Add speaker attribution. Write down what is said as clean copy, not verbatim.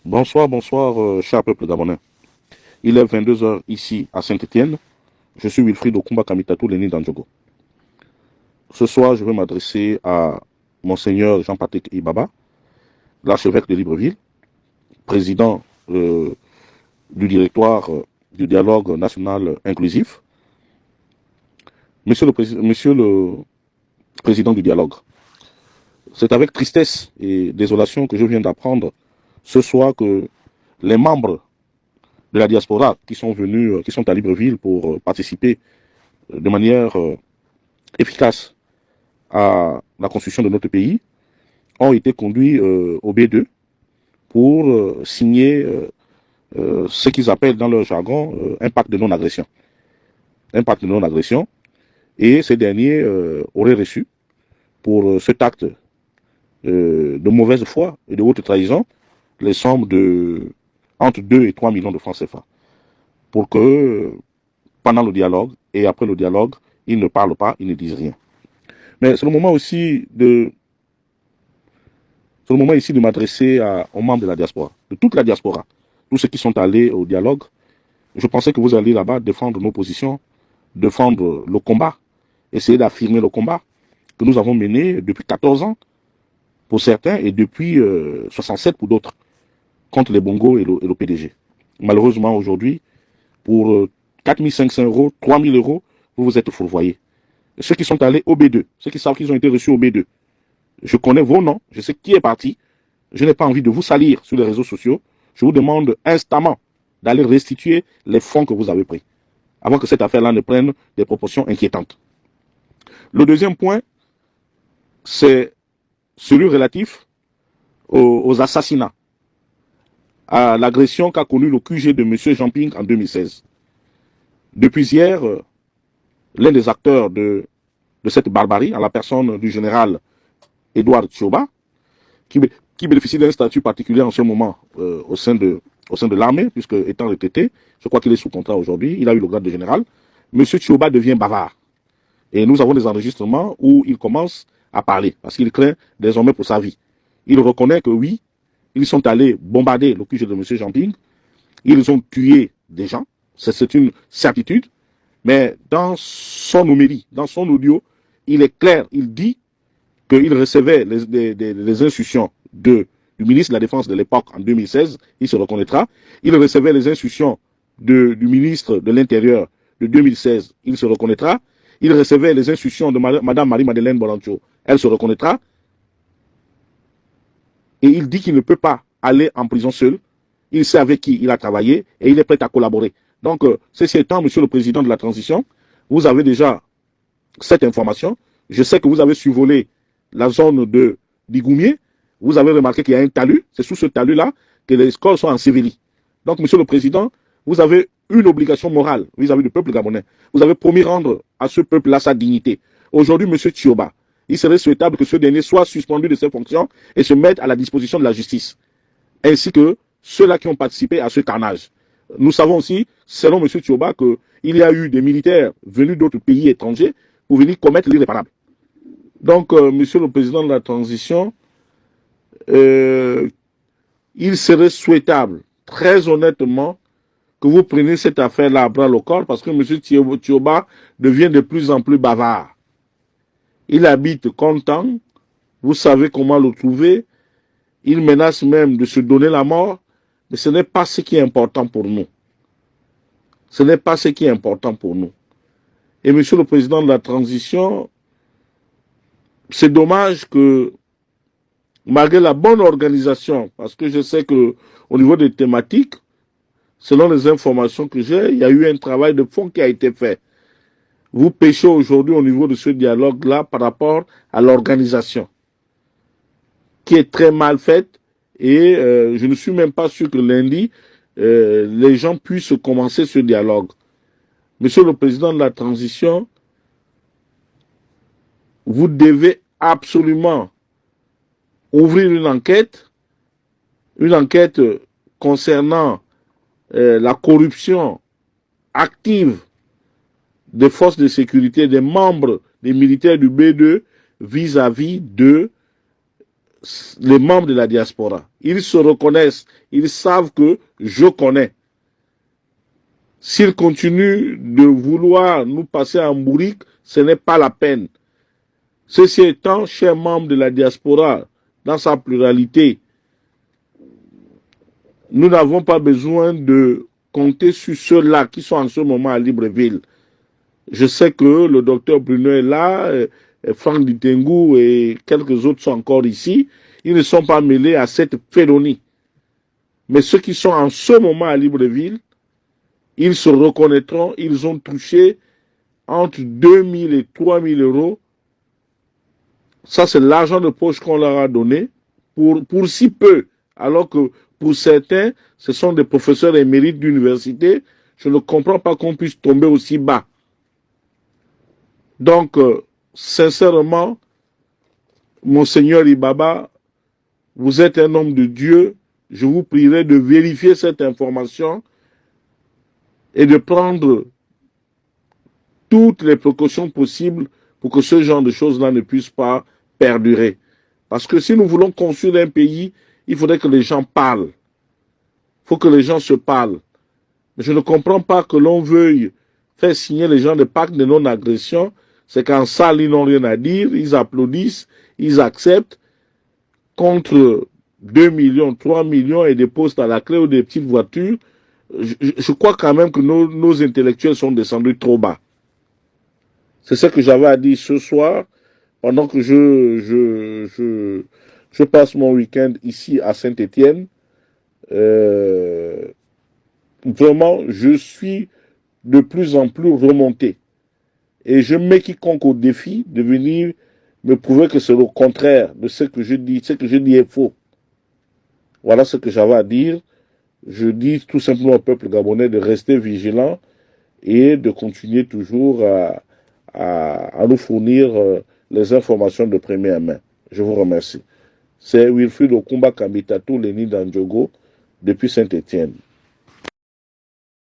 Speaker 1: Bonsoir, bonsoir, cher peuple gabonais. Il est 22 heures ici à Saint-Étienne. Je suis Wilfried Okumba Kamitatou Leni Dandjogo. Ce soir, je vais m'adresser à Monseigneur Jean-Patrick Ibaba, l'archevêque de Libreville, président du directoire du dialogue national inclusif. Monsieur le président du dialogue, c'est avec tristesse et désolation que je viens d'apprendre ce soir que les membres de la diaspora qui sont venus, qui sont à Libreville pour participer de manière efficace à la construction de notre pays, ont été conduits au B2 pour signer ce qu'ils appellent dans leur jargon un pacte de non-agression. Un pacte de non-agression. Et ces derniers auraient reçu pour cet acte de mauvaise foi et de haute trahison les sommes de entre 2 et 3 millions de francs CFA. Pour que pendant le dialogue et après le dialogue, ils ne parlent pas, ils ne disent rien. Mais c'est le moment aussi de m'adresser aux membres de la diaspora, de toute la diaspora, tous ceux qui sont allés au dialogue. Je pensais que vous alliez là-bas défendre nos positions, défendre le combat, essayer d'affirmer le combat que nous avons mené depuis 14 ans pour certains et depuis 67 pour d'autres, contre les bongos et le PDG. Malheureusement, aujourd'hui, pour 4 500 euros, 3 000 euros, vous vous êtes fourvoyés. Ceux qui sont allés au B2, ceux qui savent qu'ils ont été reçus au B2, je connais vos noms, je sais qui est parti. Je n'ai pas envie de vous salir sur les réseaux sociaux. Je vous demande instamment d'aller restituer les fonds que vous avez pris, avant que cette affaire-là ne prenne des proportions inquiétantes. Le deuxième point, c'est celui relatif aux assassinats, à l'agression qu'a connue le QG de M. Jean-Ping en 2016. Depuis hier, l'un des acteurs de cette barbarie, à la personne du général Edouard Tchioba, qui bénéficie d'un statut particulier en ce moment au sein de l'armée, puisque étant retraité, je crois qu'il est sous contrat aujourd'hui, il a eu le grade de général. M. Tchioba devient bavard. Et nous avons des enregistrements où il commence à parler, parce qu'il craint désormais pour sa vie. Il reconnaît que oui, ils sont allés bombarder le QG de M. Jean-Ping, ils ont tué des gens, c'est une certitude, mais dans son homélie, dans son audio, il est clair, il dit qu'il recevait les instructions du ministre de la Défense de l'époque en 2016, il se reconnaîtra. Il recevait les instructions du ministre de l'Intérieur de 2016, il se reconnaîtra. Il recevait les instructions de Mme Marie-Madeleine Bolancho, elle se reconnaîtra. Et il dit qu'il ne peut pas aller en prison seul. Il sait avec qui il a travaillé et il est prêt à collaborer. Donc, ceci étant, Monsieur le Président de la Transition, vous avez déjà cette information. Je sais que vous avez survolé la zone de Bigoumier. Vous avez remarqué qu'il y a un talus. C'est sous ce talus-là que les scoles sont ensevelis. Donc, Monsieur le Président, vous avez une obligation morale vis-à-vis du peuple gabonais. Vous avez promis rendre à ce peuple-là sa dignité. Aujourd'hui, M. Tchioba, il serait souhaitable que ce dernier soit suspendu de ses fonctions et se mette à la disposition de la justice, ainsi que ceux-là qui ont participé à ce carnage. Nous savons aussi, selon M. Tchioba, qu'il y a eu des militaires venus d'autres pays étrangers pour venir commettre l'irréparable. Donc, Monsieur le Président de la Transition, il serait souhaitable, très honnêtement, que vous preniez cette affaire-là à bras le corps, parce que M. Tchioba devient de plus en plus bavard. Il habite Content, vous savez comment le trouver, il menace même de se donner la mort, mais ce n'est pas ce qui est important pour nous. Ce n'est pas ce qui est important pour nous. Et Monsieur le Président de la Transition, c'est dommage que, malgré la bonne organisation, parce que je sais qu'au niveau des thématiques, selon les informations que j'ai, il y a eu un travail de fond qui a été fait. Vous pêchez aujourd'hui au niveau de ce dialogue-là par rapport à l'organisation, qui est très mal faite, et je ne suis même pas sûr que lundi, les gens puissent commencer ce dialogue. Monsieur le Président de la Transition, vous devez absolument ouvrir une enquête concernant la corruption active des forces de sécurité, des membres des militaires du B2 vis-à-vis de les membres de la diaspora. Ils se reconnaissent, ils savent que je connais. S'ils continuent de vouloir nous passer en bourrique, ce n'est pas la peine. Ceci étant, chers membres de la diaspora, dans sa pluralité, nous n'avons pas besoin de compter sur ceux-là qui sont en ce moment à Libreville. Je sais que le docteur Bruno est là, Franck Ditengu et quelques autres sont encore ici. Ils ne sont pas mêlés à cette féronie. Mais ceux qui sont en ce moment à Libreville, ils se reconnaîtront, ils ont touché entre 2 000 et 3 000 euros. Ça, c'est l'argent de poche qu'on leur a donné pour si peu. Alors que pour certains, ce sont des professeurs émérites d'université. Je ne comprends pas qu'on puisse tomber aussi bas. Donc, sincèrement, Monseigneur Ibaba, vous êtes un homme de Dieu. Je vous prierai de vérifier cette information et de prendre toutes les précautions possibles pour que ce genre de choses-là ne puisse pas perdurer. Parce que si nous voulons construire un pays, il faudrait que les gens parlent. Il faut que les gens se parlent. Mais je ne comprends pas que l'on veuille faire signer les gens des pactes de non-agression. C'est qu'en salle, ils n'ont rien à dire, ils applaudissent, ils acceptent, contre 2 millions, 3 millions et des postes à la clé ou des petites voitures. Je crois quand même que nos intellectuels sont descendus trop bas. C'est ce que j'avais à dire ce soir, pendant que je passe mon week-end ici à Saint-Étienne. Vraiment, je suis de plus en plus remonté. Et je mets quiconque au défi de venir me prouver que c'est le contraire de ce que je dis. Ce que je dis est faux. Voilà ce que j'avais à dire. Je dis tout simplement au peuple gabonais de rester vigilant et de continuer toujours à nous fournir les informations de première main. Je vous remercie. C'est Wilfried Okumba Kamitatou, Léni Dandjogo, depuis Saint-Étienne.